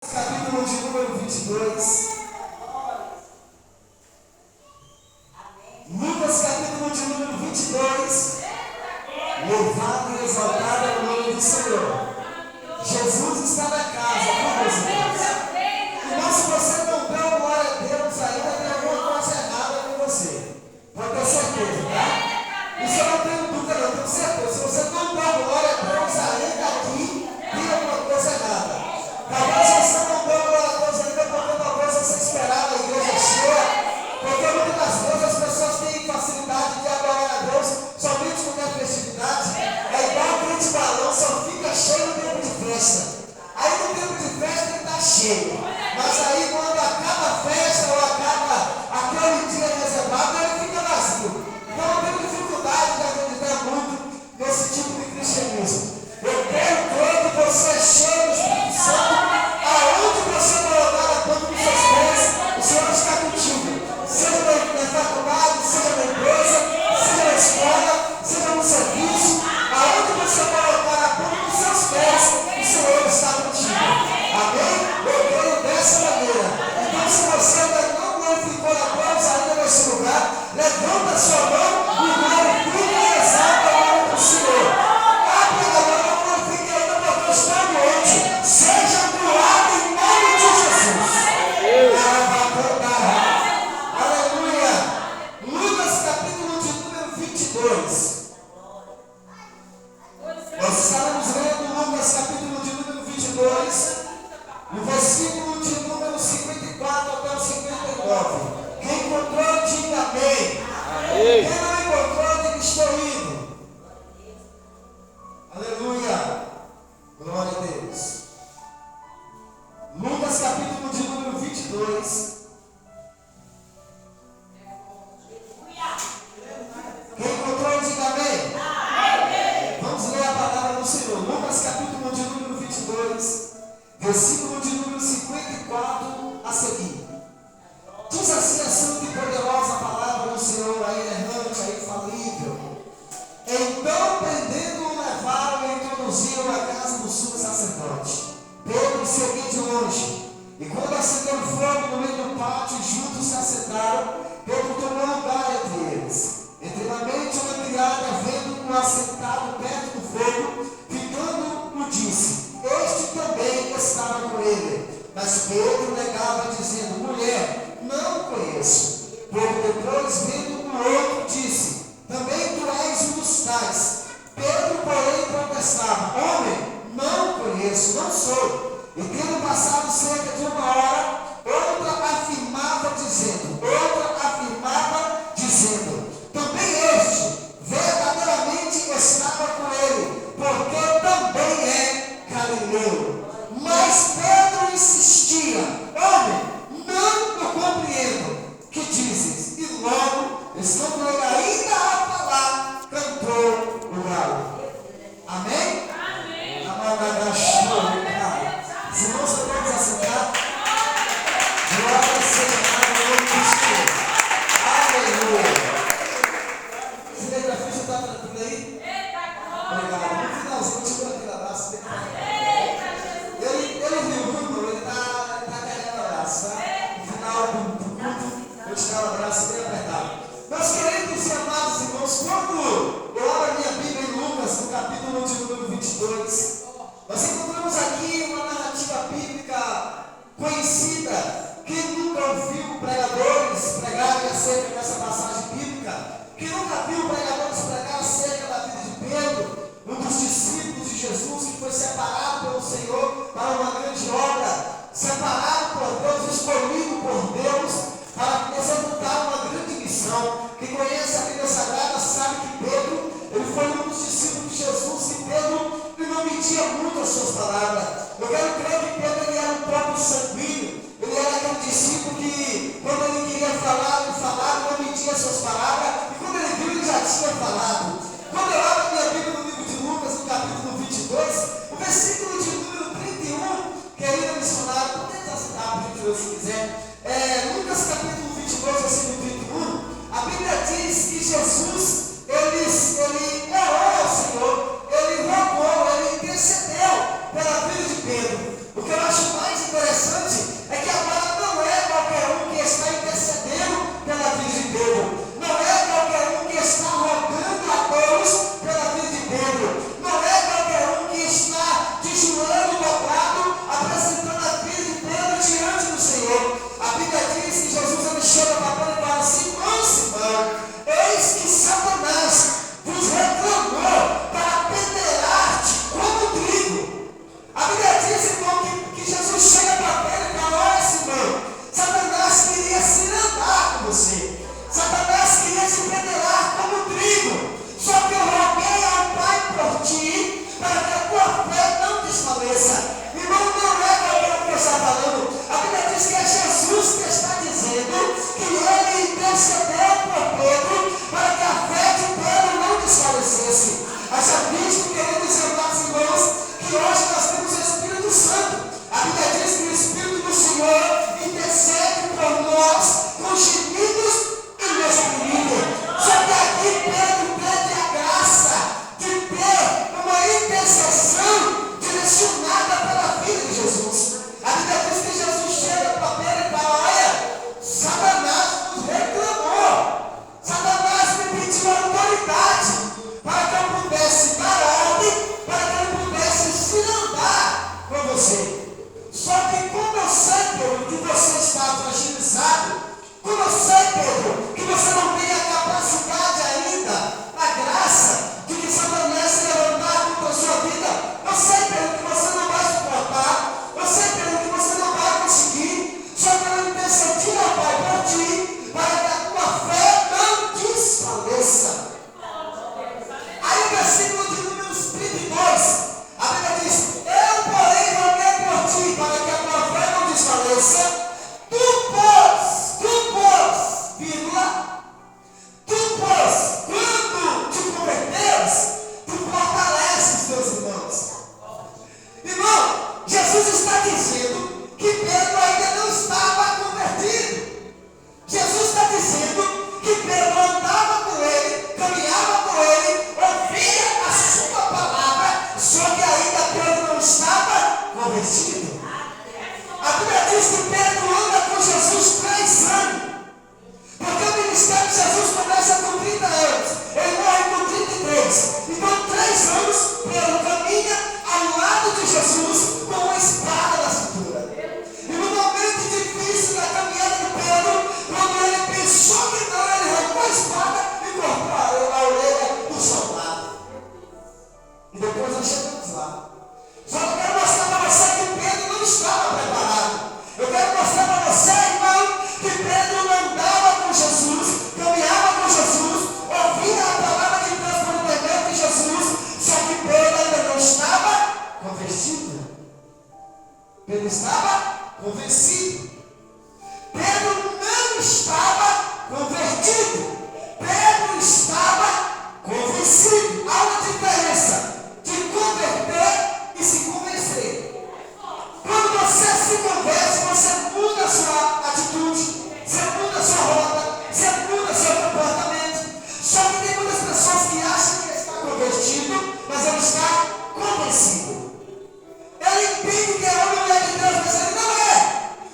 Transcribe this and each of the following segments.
Capítulo de número 22. Lucas, capítulo de número 22. Louvado e exaltado é o nome do Senhor. Jesus está na casa, meus irmãos. Irmão, se você não deu glória a Deus, ainda tem alguma coisa errada com você. Pode ter certeza, tá? Isso eu não tenho dúvida, não, tenho certeza. Se você não deu glória a Deus, ainda aqui tem alguma coisa errada. Talvez você não deu glória a Deus ainda porque talvez você esperava a igreja cheia. Porque muitas das vezes as pessoas têm facilidade de adorar a Deus somente quando é festividade. É igual o crente balão, só fica cheio no tempo de festa. Aí no tempo de festa ele está cheio. Mas aí quando acaba a festa ou acaba aquele dia reservado, ele fica vazio. Então eu tenho dificuldade de acreditar muito nesse tipo de cristianismo. Eu quero que você é cheio do Espírito Santo. Aonde você colocar a ponta dos seus pés, o Senhor está contigo. Seja na faculdade, seja na empresa, seja na escola, seja no serviço. Aonde você colocar a ponta dos seus pés, o Senhor está contigo. Amém? Eu creio dessa maneira. Então, se você ainda não glorificou a Deus ainda nesse lugar, levanta a sua mão e glorifique e exalta o nome do Senhor. Abre a mão e glorifique ainda porque está doente. Seja curado em nome de Jesus. Aleluia. Lucas capítulo de número 22. Nós estamos lendo Lucas capítulo de número 22, no versículo de número 54 até o 59. Quem encontrou, diga amém. Quem não encontrou, diga estou indo. Aleluia. Glória a Deus. Lucas capítulo de número 22. Quem encontrou, diga amém. Vamos ler a palavra do Senhor. Lucas capítulo de número 22, versículo de número 54 a seguir. Diz assim a santa e poderosa palavra do Senhor, a inerrante, a infalível. Então, prendendo-o, levaram e introduziram na casa do sumo sacerdote. Pedro seguia de longe. E quando acenderam fogo no meio do pátio, juntos se assentaram, Pedro tomou lugar entre eles. Entretanto, uma criada, vendo-o assentado perto do fogo, ficando-o, disse: Este também estava com ele. Mas Pedro negava, dizendo: Mulher, não conheço. Pouco depois, vendo o outro, disse: Também tu és um dos tais. Pedro, porém, protestava: Homem, não conheço, não sou. E tendo passado cerca de uma hora, outra afirmava dizendo: Também este verdadeiramente estava com ele, porque também é galileu. Mas Pedro insistia: Homem, não o compreendo. Que dizes? E logo, estando ele ainda a falar, cantou o galo. Amém? Amém. Os irmãos podemos assentar. Glória seja ao nome do Senhor. Aleluia. Cinegrafista, está tranquilo aí? Obrigado. No finalzinho, tirou aquele abraço. Ele viu, irmão? Ele está carregando o abraço, tá? No final do culto, eu te dou um abraço bem apertado. Meus queridos e amados irmãos, quando eu abro a minha Bíblia em Lucas, no capítulo de número 22, nós encontramos aqui uma narrativa bíblica conhecida. Quem nunca ouviu pregadores pregarem acerca dessa passagem bíblica? Quem nunca viu pregadores pregar acerca da vida de Pedro, um dos discípulos de Jesus que foi separado pelo Senhor para uma grande obra, separado por Deus, escolhido por Deus para executar uma grande missão. Quem conhece a Bíblia Sagrada sabe que Pedro, ele foi um dos discípulos de Jesus, e Pedro, ele não media muito as suas palavras. Eu quero crer que Pedro, ele era um próprio sanguíneo. Ele era aquele discípulo que, quando ele queria falar, ele falava, não media as suas palavras, e quando ele viu, ele já tinha falado. Quando eu abro a minha Bíblia no livro de Lucas, no capítulo 22, o versículo de número 31, querida missionária, podemos assinar, por gentileza, se quiser. Lucas capítulo 22, versículo 31, a Bíblia diz que Jesus, ele orou ao Senhor, ele rogou, ele intercedeu pela vida de Pedro. O que eu acho mais interessante estava convencido. Pedro não estava convertido. Pedro estava convencido. Há uma diferença de converter e se convencer. Quando você se convence, você muda a sua atitude, você muda a sua rota, você muda o seu comportamento. Só que tem muitas pessoas que acham que ele está convertido, mas ele está convencido. Ele entende que é homem ou mulher de Deus, mas ele não é.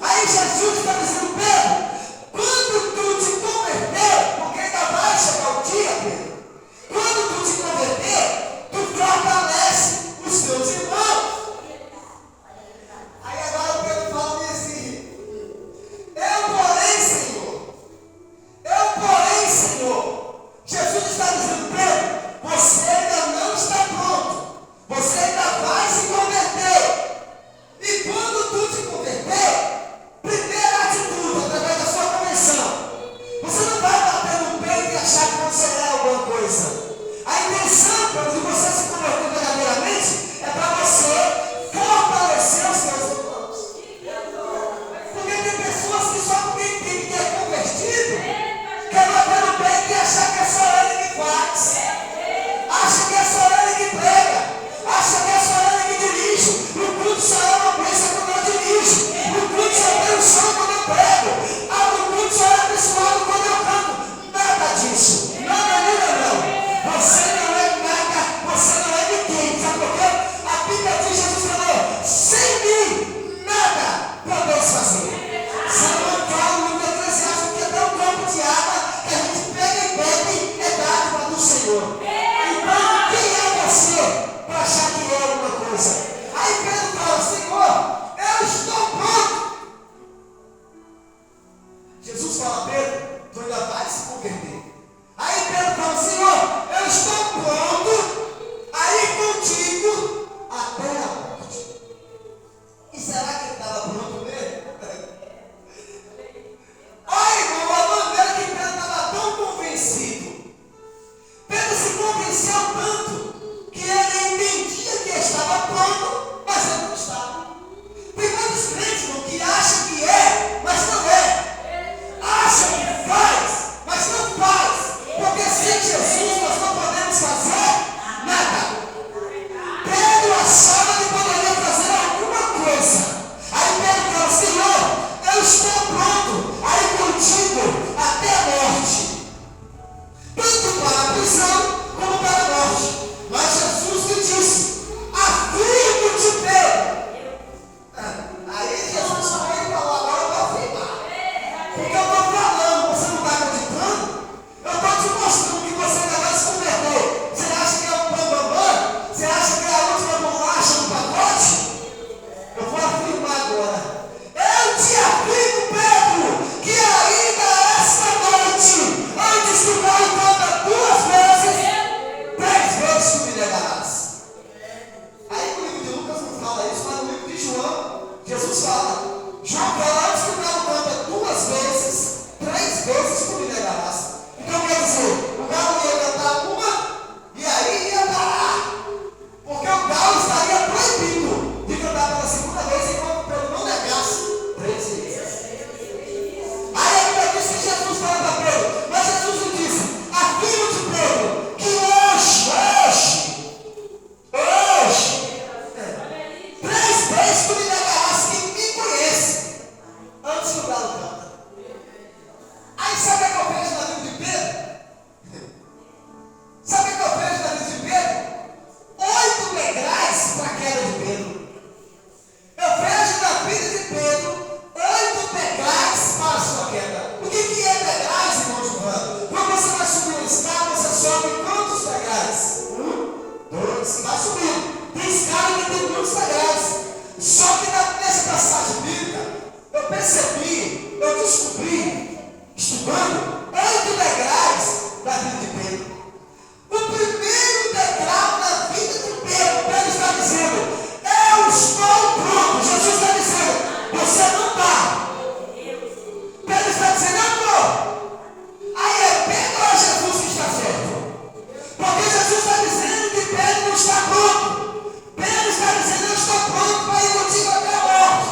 Aí Jesus está dizendo: Pedro, quando tu te converter, porque ainda vai chegar o dia, Pedro, quando tu te converter, tu fortalece os teus irmãos. Aí agora o Pedro fala assim: Senhor, Jesus está dizendo: Pedro, você ainda não está pronto, você ainda vai se converter. E quando tu te converter, primeira atitude, através da sua conversão, você não vai bater no peito e achar que você é alguma coisa. A intenção, quando você se converter verdadeiramente, é para você fortalecer os seus irmãos. Porque tem pessoas que só porque entendem que é convertido, quer bater no peito e achar que é só ele que faz. Acha que é só ele que prega. Acha que é só ele que dirige. O culto só é uma bênção quando eu dirijo. O culto só tem um som quando eu prego. O culto só é abençoado quando eu canto. Nada disso. Nada, não. Você não é nada. Você não é ninguém. Sabe por quê? A Bíblia diz: Jesus falou: sem mim, nada podemos fazer. Salomão fala no livro de Eclesiastes que até o copo de água que a gente pega e bebe é dádiva do Senhor. Então, quem é você para achar que é alguma coisa? Aí Pedro fala: Senhor, eu estou pronto. Jesus fala: Pedro, tu ainda vai se converter. Aí Pedro fala: Senhor, eu estou pronto a ir contigo até a morte. E será que ele estava pronto mesmo? Olha, irmão, a maneira que Pedro estava tão convencido. Pedro se convenceu tanto que ele entendia que estava pronto, mas ele não estava. Tem muitos crentes, irmão, que acham que é, mas não é. Acham que faz, mas não faz. Porque sem Jesus nós não podemos fazer nada. Pedro achava que poderia fazer alguma coisa. Aí Pedro fala: Senhor, eu estou pronto a ir contigo até a morte. Tanto para a prisão como para a morte. Mas Jesus lhe disse: afirmo-te, Pedro. Aí Jesus foi e falou: agora eu vou afirmar. Porque eu estou falando, você não está acreditando? Eu estou te mostrando que você ainda vai se converter. Você acha que é o bambambam? Você acha que é a última bolacha do pacote? Eu vou afirmar agora. Eu te afirmo, Pedro, que ainda esta noite, antes que o galo canta 2 vezes, 3 vezes tu me negarás. Aí no livro de Lucas não fala isso, mas no livro de João, Jesus fala. João fala: antes que o galo canta 2 vezes, 3 vezes tu me negarás. Então quer dizer, o galo ia cantar uma e aí ia parar. Porque o galo estaria proibido de cantar pela segunda vez enquanto Pedro não negasse 3 vezes. Aí a Bíblia diz que Jesus fala para Pedro, mas Jesus lhe disse: afirmo-te, Pedro, que hoje, 3 vezes tu me negarás que me conhece, antes que o galo canta. Aí sabe o que eu vejo na vida de Pedro? Sabe o que eu vejo na vida de Pedro? 8 degraus para a queda de Pedro. Eu vejo na vida de Pedro 8 degraus para a sua queda. O que é degraus, irmão Giovanni? Quando você vai subir uma escada, você sobe quantos degraus? 1, 2, vai subindo. Tem escada que tem muitos degraus. Só que nessa passagem bíblica, eu percebi, eu descobri, estudando, 8 degraus da vida de Pedro. O primeiro degrau na vida de Pedro, Pedro está dizendo: eu estou pronto. Jesus está dizendo: você não está. Pedro está dizendo: eu estou. Aí é Pedro ou Jesus que está certo? Porque Jesus está dizendo que Pedro não está pronto. Pedro está dizendo: eu estou pronto para ir contigo até a morte.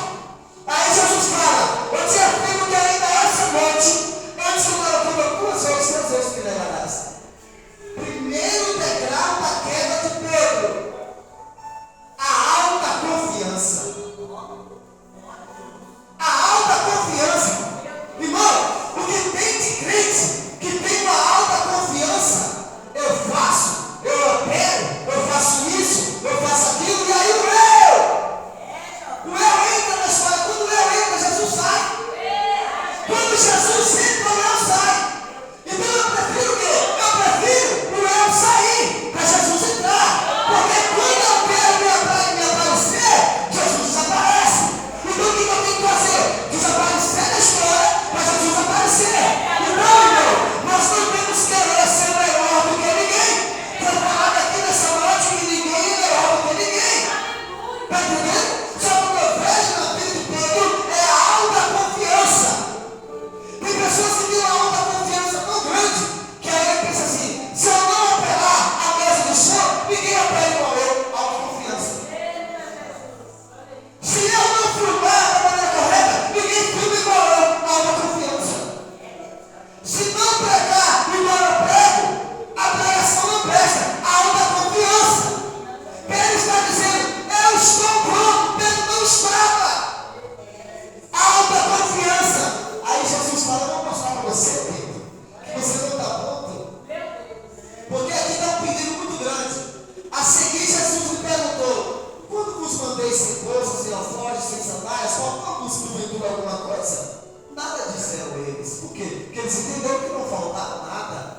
tudo alguma coisa? Nada disseram eles. Por quê? Porque eles entenderam que não faltava nada.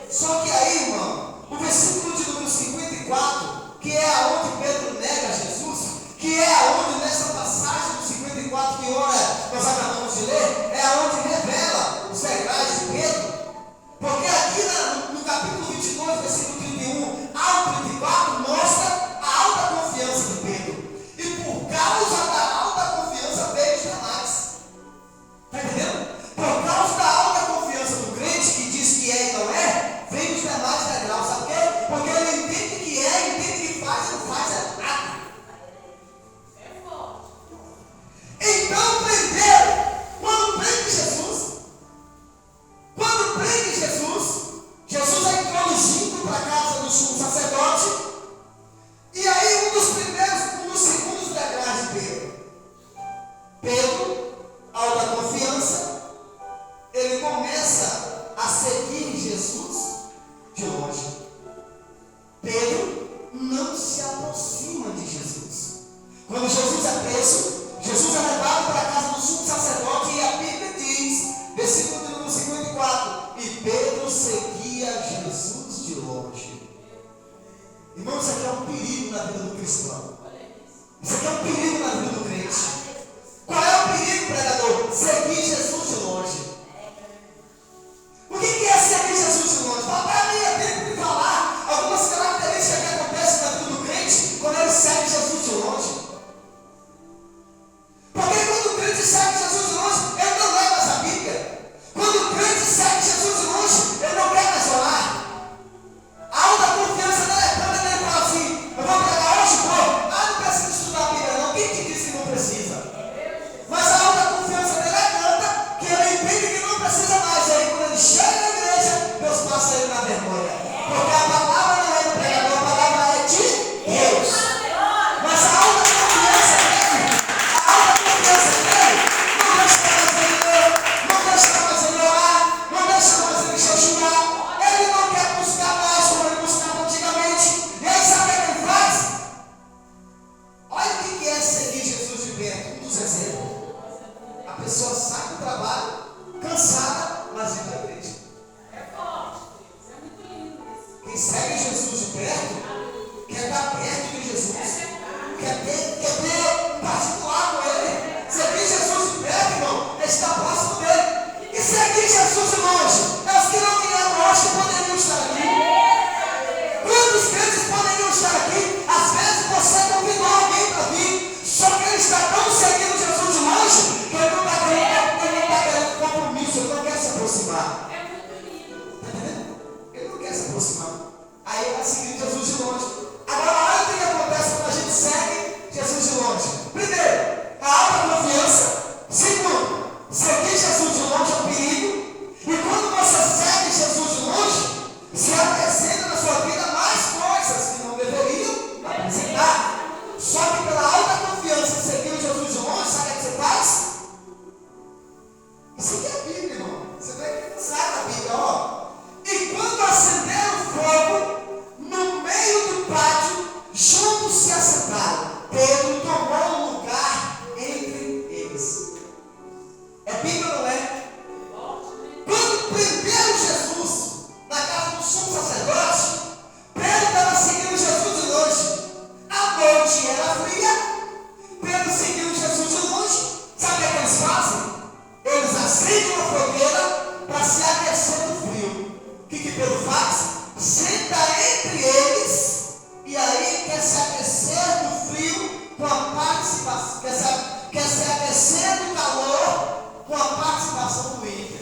Só que aí, irmão, o versículo de número 54, que é aonde Pedro nega Jesus, que é aonde nessa passagem do 54 que ora nós acabamos de ler, é aonde revela os degraus de Pedro. Porque aqui no capítulo 22, versículo 31 ao 34, mostra a alta confiança de Pedro. E por causa da alta confiança veio os demais. Está entendendo? Por causa da alta confiança do crente, que diz que é e não é, vem os demais degraus. Sabe por quê? Porque ele entende que é, entende que faz e não faz é nada. Então prenderam. Quando prende Jesus, Jesus é introduzido para a casa do sumo sacerdote. E aí um dos segundos degraus de Pedro, alta confiança, ele começa a seguir Jesus de longe. Pedro não se aproxima de Jesus. Quando Jesus é preso, Jesus é levado para a casa do sumo sacerdote e a Bíblia diz, versículo número 54, e Pedro seguia Jesus de longe. Irmão, isso aqui é um perigo na vida do cristão. Isso aqui é um perigo na vida do crente. Qual é o perigo, pregador? Seguir Jesus de longe. O que é seguir Jesus de longe? Para mim é tempo de falar algumas características que acontecem na vida do crente quando ele segue Jesus de longe. Porque quando o crente segue Jesus de longe, ele não lê mais a Bíblia. Quando o crente segue Jesus de longe, ele não quer mais orar. A alta confiança dele é quando ele fala assim, eu vou pregar hoje, pô, não precisa estudar a Bíblia não. Quem te disse que não precisa? Mas a alta confiança dele é tanta que ele entende que não precisa mais. E aí quando ele chega na igreja, Deus passa ele na vergonha. Porque a palavra não é do pregador, a palavra é de Deus. Mas a alta confiança dele não deixa mais ele orar, não deixa mais ele jejuar. Ele não quer buscar mais como ele buscava antigamente. E aí sabe o que ele faz? Olha o que é seguir Jesus de perto. Um dos exemplos. A pessoa sai do trabalho, cansada, mas vem para a igreja. Quem segue Jesus de perto, quer estar perto de Jesus, quer ter particular com ele. Seguir Jesus de perto, irmão, é estar próximo dele. E seguir Jesus de longe, é os que não vieram hoje que poderiam estar aqui. Quantos crentes poderiam estar aqui? Às vezes você convidou alguém para vir, só que ele está tão seguindo Jesus de longe que ele não está querendo compromisso, ele não quer se aproximar. Está entendendo? Ele não quer se aproximar. Aí ele vai seguir Jesus de longe. Agora, olha o que acontece quando a gente segue Jesus de longe. Primeiro, a alta confiança. Segundo, seguir Jesus de longe é um perigo. E quando você segue Jesus de longe, se acrescenta na sua vida mais coisas que não deveriam apresentar. Só que pela alta confiança, seguindo Jesus de longe, sabe o que você faz? Isso aqui é a Bíblia, irmão. Você vai pensar na Bíblia, ó. E quando acenderam o fogo, no meio do pátio, juntos se assentaram. Pedro tomou um lugar entre eles. É Bíblia ou não é? Quando prenderam Jesus na casa do sumo sacerdote, Pedro estava seguindo Jesus de longe. A noite era fria, Pedro seguindo Jesus de longe. Sabe o que eles fazem? Eles acendem uma fogueira para se aquecer do frio. O que Pedro faz? Senta entre eles e aí quer se aquecer do frio com a participação, quer se aquecer do calor com a participação do ímpio.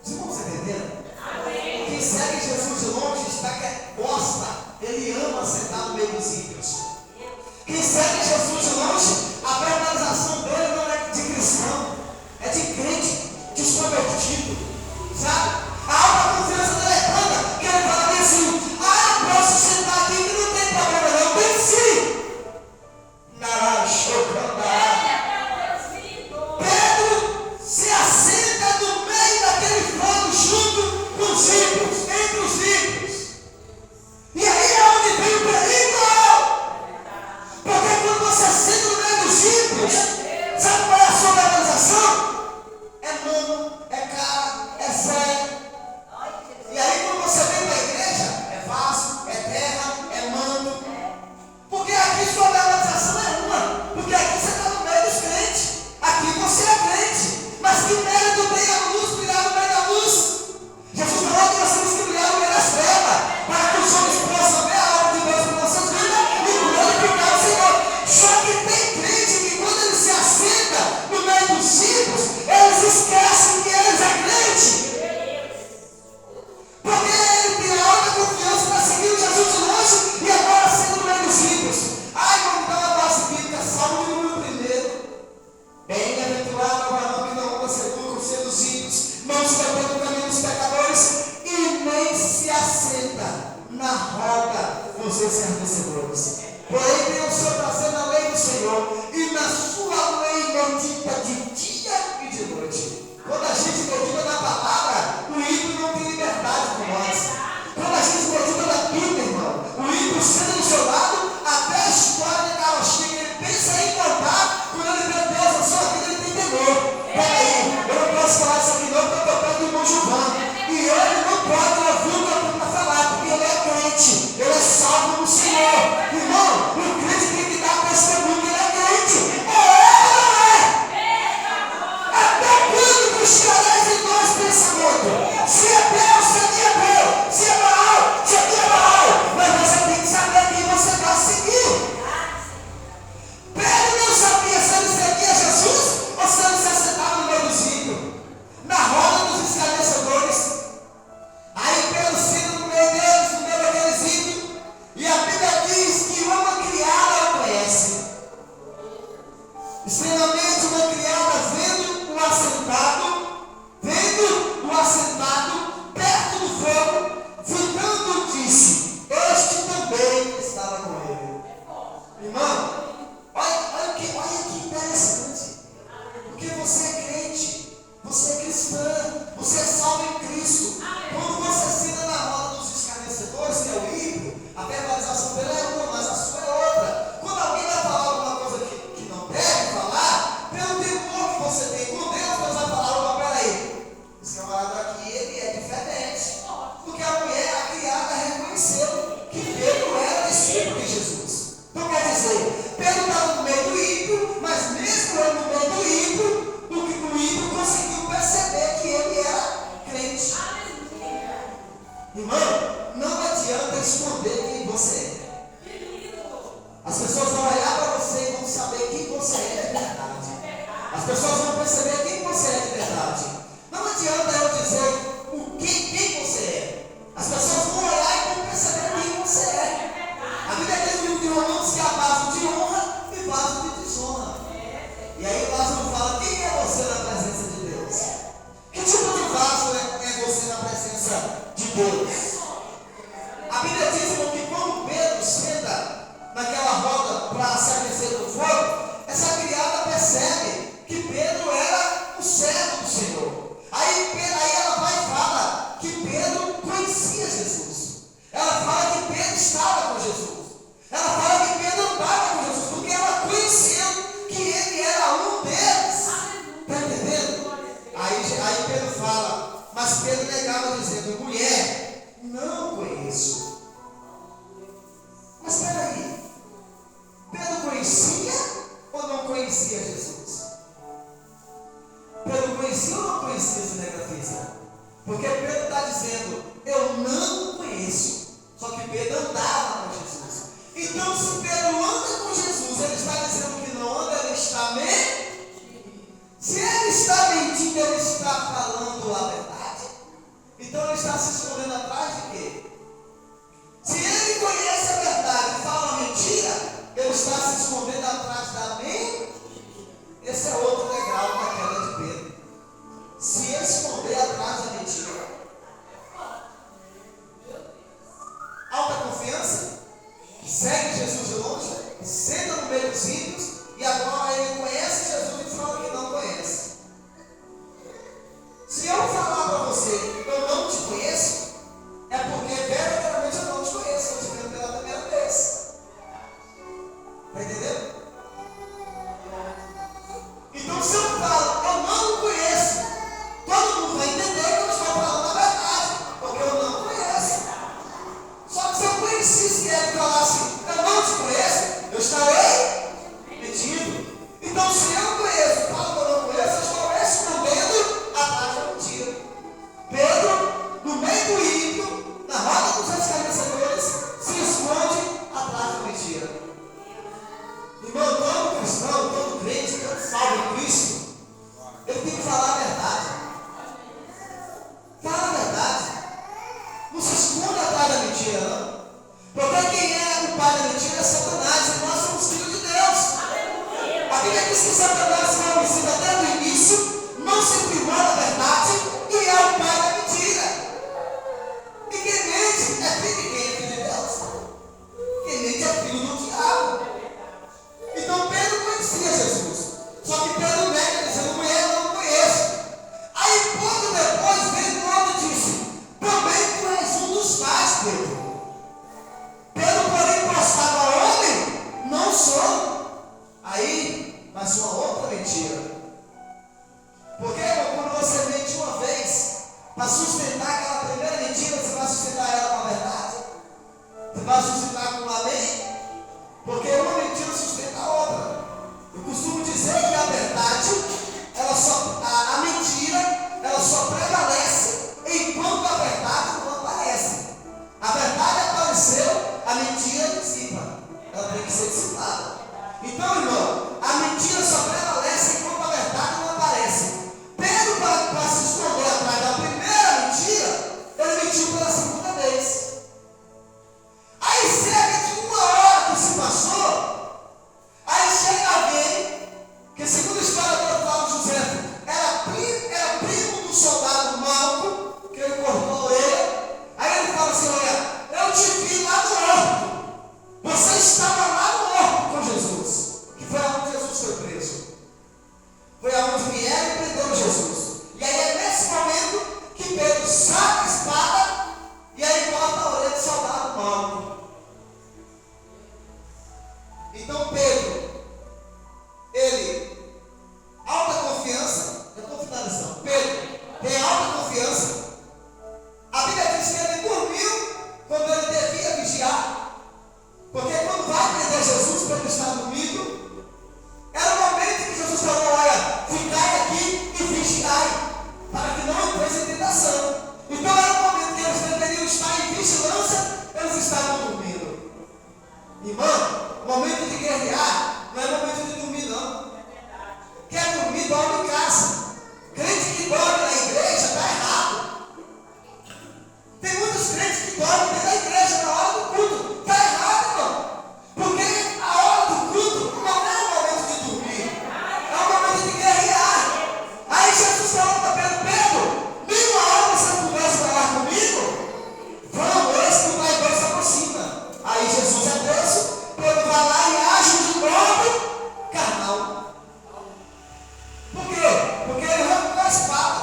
Vocês estão entendendo? Quem segue Jesus de longe gosta, ele ama sentar no meio dos ímpios. Quem segue Jesus de longe, a verbalização dele não é de cristão, é de crente, desconvertido, sabe? A alta confiança dele é tanta que ele fala assim, eu posso sentar aqui que não tem problema não, tem sim. Pedro Extremamente uma criada vendo o assentado perto do fogo, fitando, disse: este também estava com ele. Irmão, olha que interessante. Porque você é crente, você é cristã, você é salvo em Cristo. Quando você senta na roda dos escarnecedores, que é o ímpio, a verbalização dele é uma, mas a sua é outra. Quando alguém vai falar alguma coisa que não deve falar, pelo temor que você tem com Deus, Deus vai falar: opa, peraí, esse camarada aqui, ele é diferente. Porque a mulher, a criada, reconheceu que Pedro era discípulo de Jesus. Então quer dizer, Pedro estava no meio do ímpio, mas mesmo ele no meio do ímpio conseguiu perceber que ele era crente. Irmão, não adianta esconder quem você é. As pessoas vão olhar para você e vão saber quem você é de verdade. As pessoas vão perceber quem você é de verdade. Não adianta eu dizer quem você é. As pessoas vão olhar e vão perceber quem você é. A Bíblia diz no livro de Romanos que há vaso de honra e vaso de desonra. E aí Lázaro fala: quem é você na presença de Deus? Que tipo de vaso é você na presença de Deus? A Bíblia diz, irmão, que quando Pedro senta naquela roda para se aquecer no fogo, essa criada percebe que Pedro era o servo do Senhor. Aí ela vai e fala que Pedro conhecia Jesus. Ela fala que Pedro estava com Jesus. Ela fala que Pedro andava com Jesus, porque ela conheceu que ele era um deles. Está entendendo? Aí Pedro fala, mas Pedro negava dizendo: mulher, não conheço. Mas espera aí, Pedro conhecia ou não conhecia Jesus? Pedro conhecia ou não conhecia o cinegrafista? Porque Pedro está dizendo: eu não conheço. Só que Pedro andava com Jesus. Então, se Pedro anda com Jesus, ele está dizendo que não anda, ele está mentindo. Se ele está mentindo, ele está falando a verdade. Então ele está se escondendo atrás de quê? Se ele conhece a verdade e fala a mentira, ele está se escondendo atrás da mentira. Esse é outro degrau da queda de Pedro. Se esconder atrás da mentira. Alta confiança, segue Jesus de longe, senta no meio dos ímpios, e agora ele conhece Jesus e fala que não conhece. Se eu falar para você: eu não te conheço, é porque verdadeiramente eu não te conheço, estou te vendo pela primeira vez. Está entendendo? Então, se eu falo: eu não conheço, todo mundo vai entender que eu estou falando a verdade, porque eu não conheço. Só que se eu conhecesse ele e falasse: eu não te conheço, eu estarei mentindo. Então, se eu conheço, falo que eu não conheço, eu estou escondendo atrás da mentira. Pedro, no meio do ímpio, na roda dos escarnecedores, se esconde atrás da mentira. Irmão, todo cristão, todo crente, todo salvo em Cristo, ele tem que falar a verdade. Fala a verdade. Não se esconda atrás da mentira, não. Porque quem é o pai da mentira é Satanás, e nós somos filhos de Deus. A Bíblia diz que Satanás foi homicida até o início, não se firmou na verdade, e é o pai da mentira. E quem mente é filho de quem? É filho de Deus. Quem mente é filho do diabo. Então Pedro conhecia Jesus. Só que Pedro nega, dizendo: mulher, eu não conheço. Aí pouco depois veio o outro e disse: também tu és um dos pais, Pedro. Pedro, porém, prostado ao homem, não sou. Aí, mas uma outra mentira. Porque quando você mente uma vez, para sustentar aquela primeira mentira, você vai sustentar ela com a verdade? Você vai sustentar com um amém? Porque uma mentira sustenta a outra. Eu costumo dizer que a verdade, a mentira, ela só prevalece enquanto a verdade não aparece. A verdade apareceu, a mentira dissipa. Ela tem que ser dissipada. Então, irmão, a mentira só prevalece enquanto a verdade foi preso. Foi aonde vieram e prenderam Jesus. E aí é nesse momento que Pedro saca a espada e aí corta a orelha do soldado Malco. Então Pedro, ele, alta confiança, eu estou finalizando. Pedro tem alta confiança. A Bíblia diz que ele dormiu quando ele devia vigiar. Porque quando vai prender Jesus, Pedro está dormindo. Era o momento que Jesus falou: olha, ficai aqui e vigiai, para que não entreis em tentação. Então era o momento que eles deveriam estar em vigilância, eles estavam dormindo. Irmão, momento de guerrear não é momento de dormir, não. Quer dormir, dorme em casa. Crente que dorme na igreja está errado. Tem muitos crentes que dormem dentro da igreja na hora do culto. Está errado, irmão. Porque a hora do culto não é o momento de dormir, é o momento de guerrear. Aí Jesus falou para Pedro: Pedro, nenhuma hora você conversa falar comigo? Vamos, esse que o traidor se aproxima. Aí Jesus é preso. Pedro vai lá e age de modo carnal. Por quê? Porque ele arrancou a espada.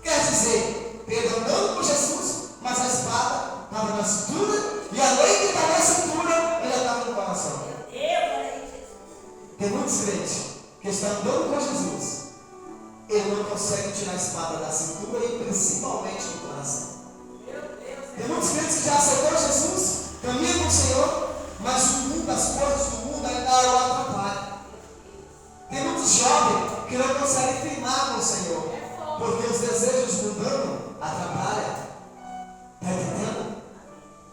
Quer dizer, Pedro andando com Jesus, mas a espada estava na cintura, e além de estar na cintura, ela estava no coração. Tem muitos crentes que estão andando com Jesus, ele não consegue tirar a espada da cintura e principalmente do coração. Tem muitos crentes que já aceitou Jesus, caminham com o Senhor, mas o mundo, as coisas do mundo ainda o atrapalham. Tem muitos jovens que não conseguem firmar com o Senhor, porque os desejos mudando atrapalham. Está entendendo?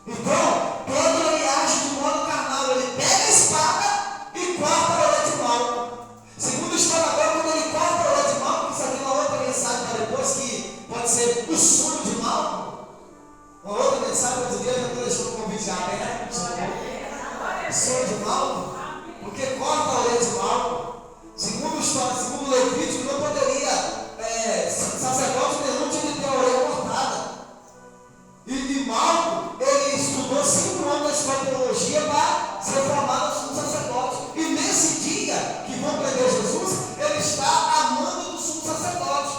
Então, Pedro ele age de modo carnal, ele pega a espada e corta a orelha de Malco. Segundo o historiador, quando ele corta a orelha de Malco, isso aqui é uma outra mensagem para depois, que pode ser o sonho de Malco. Uma outra mensagem outro dia, eu deixou o convite aberto. O sonho de Malco, porque corta a orelha de Malco. Segundo o Levítico, não poderia, sacerdote nenhum tinha de ter a orelha cortada. E Malco, ele estudou 5 anos na escola de teologia para ser formado como sacerdote. E nesse dia que vão prender Jesus, ele está amando do sumo sacerdote.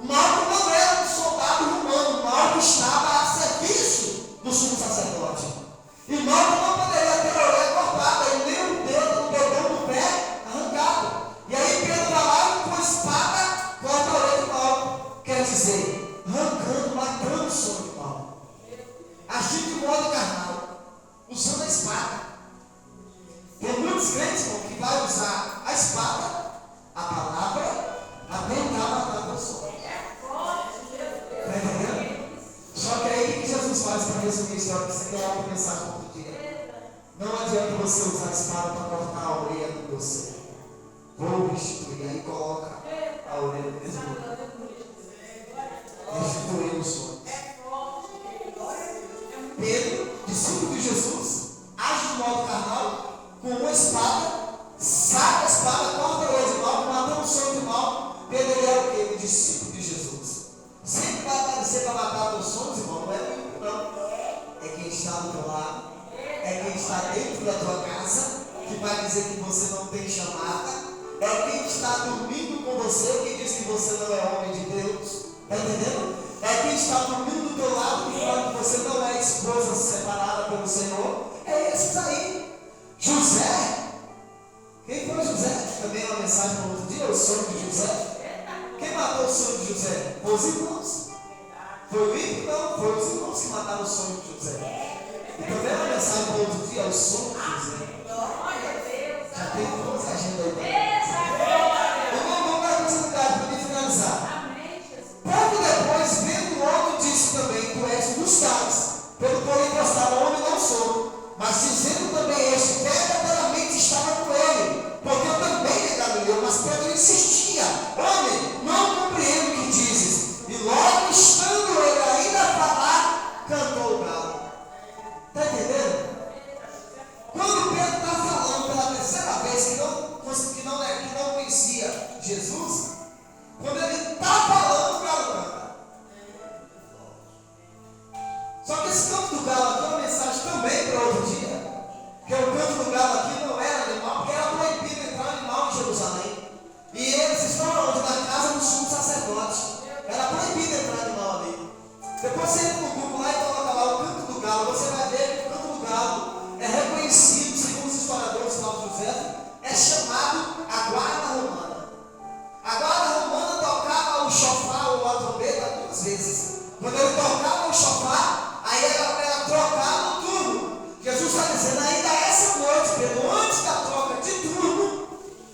Malco não era um soldado romano, Malco estava a serviço do sumo sacerdote. E Malco não poderia ter a orelha cortada, e nem o dedão do pé arrancado. E aí Pedro vai lá e com a espada corta a orelha de Malco. Quer dizer, arrancando, matando o sonho de Malco. Agindo de modo carnal, usando a espada. Tem muitos crentes, irmão, que vai usar a espada, a palavra, a tentar matar a pessoa. Está entendendo? Só que aí o que Jesus faz para resumir a história? Isso aqui é uma mensagem para outro dia. Não adianta você usar a espada para cortar a orelha do você. Vou restituir, aí coloca a orelha do mesmo. Restituir o sonho. Pedro, discípulo de Jesus, age de modo carnal, com uma espada, saca a espada, corta a orelha de Malco, matando o sonho de Malco. Pedro ele é o quê? O discípulo de Jesus. Sempre vai aparecer para matar teus sonhos, irmão, não é o único, não. É quem está do teu lado, é quem está dentro da tua casa, que vai dizer que você não tem chamada, é quem está dormindo com você, que diz que você não é homem de Deus. Está entendendo? É quem está dormindo do teu lado, que fala que você não é esposa separada pelo Senhor. É esses aí. José. Quem foi José? Também é uma mensagem para outro dia, o sonho de José. Quem matou o sonho de José? Foi os irmãos. Foi o ímpio? Não, foi os irmãos que mataram o sonho de José. E também é uma mensagem para outro dia, o sonho de José. Já tem duas agendas aí. Vamos dar continuidade para me finalizar. Pouco depois, vendo o outro, disse também: tu és um dos tais, pelo qual encostava homem não sou. Mas dizendo também este, verdadeiramente estava com ele, porque eu também é Galileu. Mas Pedro insistia: homem, não compreendo o que dizes. E logo, estando ele ainda a falar, cantou o galo. Está entendendo? Quando Pedro está falando pela terceira vez que não conhecia Jesus, quando ele está falando, o galo canta. Só que esse canto do galo aqui é uma mensagem também para outro dia. Que o canto do galo aqui não era animal, porque era proibido entrar animal em Jerusalém. eles estão onde? Na casa do sumo sacerdote. Era proibido entrar animal ali. Depois você entra no Google lá e coloca lá o canto do galo. Você vai ver que o canto do galo é reconhecido, segundo os historiadores Flávio José, é chamado a guarda romana. A guarda romana tocava o chofar ou a trombeta 2 vezes. Quando ele tocava o chofar, aí era trocado o turno. Jesus está dizendo, ainda essa noite, Pedro, antes da troca de turno,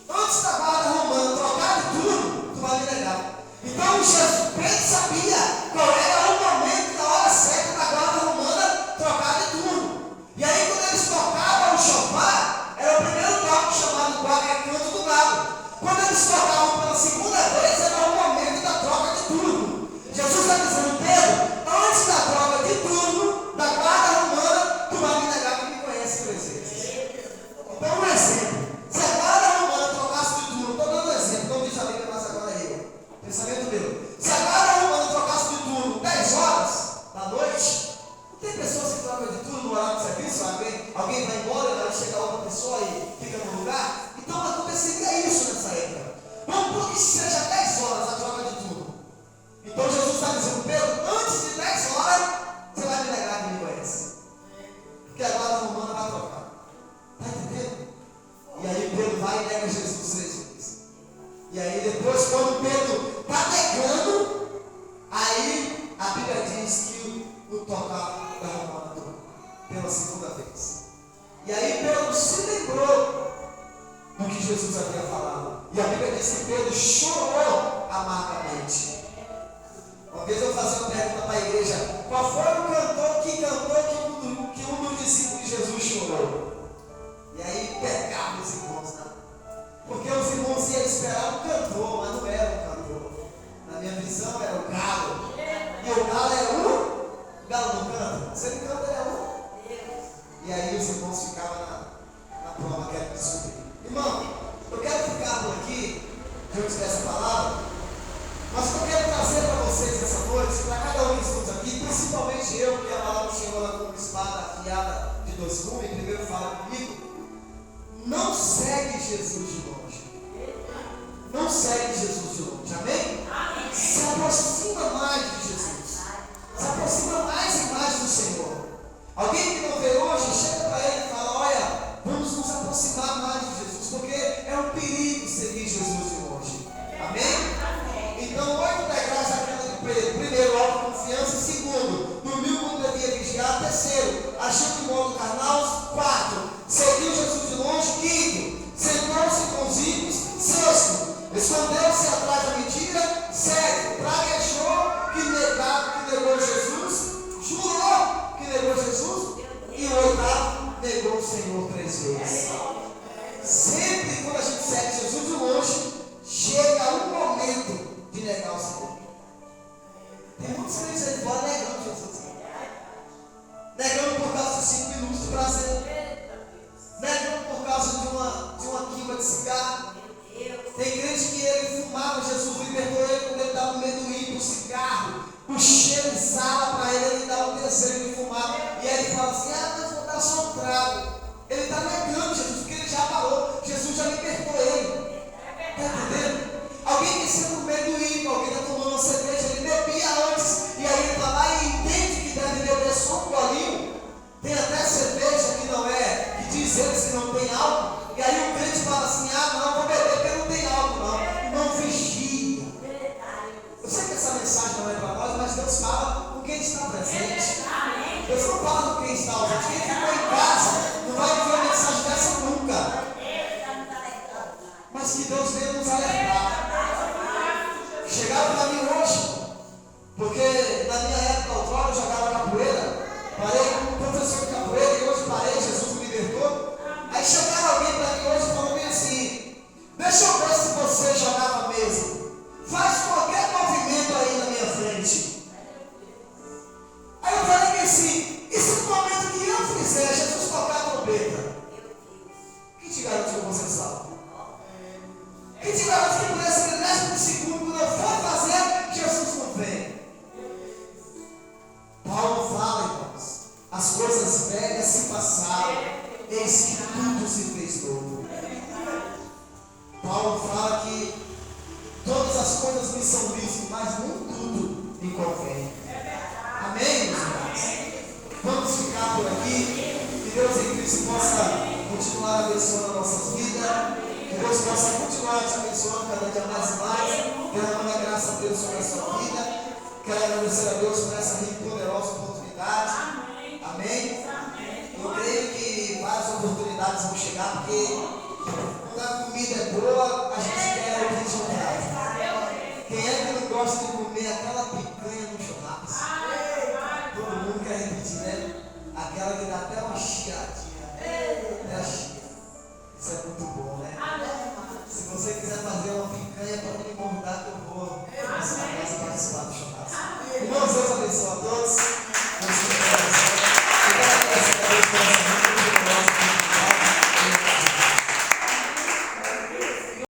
antes da guarda romana trocar de turno, tu vai me negar. Então Pedro sabia qual era o momento e a hora certa da guarda romana trocar de turno. E aí quando eles tocavam o chofar, era o primeiro toque chamado canto do galo. Quando eles tocavam pela segunda vez, era o momento da troca de turno. Jesus está dizendo, Pedro, antes da troca de turno, da guarda romana, tu vai me negar que me conhece por exemplo. Então um exemplo, se a guarda romana trocasse de turno, estou dando um exemplo, não diz a Bíblia, mas agora é eu. Pensamento meu. Se a guarda romana trocasse de turno 10 horas da noite, não tem pessoas que trocam de turno no horário do serviço? Alguém vai embora, aí chega outra pessoa e fica no lugar? Então aconteceria isso nessa época. Vamos por que seja 10 horas a troca de turno. Então Jesus está dizendo, Pedro, antes de 10 horas, você vai me negar que me conhece. Porque a guarda romana vai trocar. Está entendendo? E aí Pedro vai e nega Jesus 3 vezes. E aí depois, quando Pedro está negando, aí a Bíblia diz que o tocar da romana tocou pela segunda vez. E aí Pedro se lembrou do que Jesus havia falado. E a Bíblia diz que Pedro chorou amargamente. Uma vez eu fazia uma pergunta para a igreja: qual foi o cantor que cantou que um dos discípulos de Jesus chorou? E aí pegavam os irmãos, né? Porque os irmãos iam esperar um cantor, mas não era um cantor. Na minha visão era o galo. E o galo era o galo não canta. Se ele canta, é o. E aí os irmãos ficavam na prova que era descobrir. Irmão, eu quero ficar por aqui, diante dessa palavra, mas o que eu quero trazer para vocês essa noite, para cada um que estamos aqui, principalmente eu, que a palavra chegou lá com uma espada afiada de 2 gumes, primeiro fala comigo, não segue Jesus de longe. Não segue Jesus de longe, amém? Se aproxima mais de Jesus. Se aproxima mais e mais do Senhor. Alguém que não vê hoje, chega para ele e fala: olha, vamos nos aproximar mais de Jesus, porque é um perigo seguir Jesus de longe. Amém? Então, 8 degraus da queda de Pedro. Primeiro, autoconfiança. Segundo, dormiu quando devia vigiar. Terceiro, agiu de modo carnal. 4, seguiu Jesus de longe. Quinto, sentou-se com os ímpios. Sexto, escondeu-se atrás da mentira. 7, praguejou que negou Jesus. Jurou que negou Jesus. E o 8º, negou o Senhor 3 vezes. Sempre quando a gente segue Jesus de longe, chega um momento de negar o Senhor. Tem muitos crentes aí fora negando Jesus. Negando por causa de 5 minutos de prazer. Negando por causa de uma quimba de cigarro. Tem crente que ele fumava, Jesus libertou ele quando ele estava no meio do ímpio, cigarro. O cheiro exala para ele, ele dá um desejo de fumar. E aí ele fala assim: mas vou dar só um trago. Ele está negando Jesus, porque ele já parou. Jesus já libertou ele. Está entendendo? Alguém que está no meio do ímpio, alguém está tomando uma cerveja, ele bebia antes. E aí ele vai lá e entende que deve beber só um golinho. Tem até cerveja que não é, que diz eles que não tem álcool. E aí o crente fala assim: não, vou beber porque não tem álcool não. Não vigia. Eu sei que essa mensagem não é para nós, mas Deus fala com quem está presente. Deus não fala com quem está ausente. Quem ficou em casa não vai ouvir uma mensagem dessa nunca. Mas que Deus veio nos alertar. Chegaram para mim hoje, porque na minha época outrora eu jogava capoeira. Parei como professor de capoeira e hoje parei, Jesus me libertou. Aí chegaram alguém para mim hoje e falou bem assim: deixa eu ver se você jogava mesmo. Faz qualquer movimento aí na minha frente. Aí eu falei assim: e se no momento que eu fizer Jesus tocar a trombeta? Quem te garante que você sabe? Quem te garante que por esse milésimo de segundo, quando eu for fazer, Jesus não vem? Paulo fala, irmãos, as coisas velhas se passaram, eis que tudo se fez novo. Paulo fala que as coisas me são lícitas, mas nem tudo me convém. Amém, meus irmãos? Vamos ficar por aqui. Que Deus em Cristo possa continuar abençoando nossas vidas. Que Deus possa continuar te abençoando cada dia mais e mais. Derramando a graça de Deus sobre a sua vida. Quero agradecer a Deus por essa rica e poderosa oportunidade. Amém? Eu creio que várias oportunidades vão chegar, porque quando a comida é boa, a gente quer o resultado. Quem é que não gosta de comer aquela picanha no churrasco? Todo mundo quer repetir, né? Aquela que dá até uma chiadinha. Até a chia. Isso é muito bom, né? Se você quiser fazer uma picanha para me convidar, que eu vou na sua casa participar do churrasco. Irmãos, Deus abençoe a todos. Deus abençoe. Obrigado por essa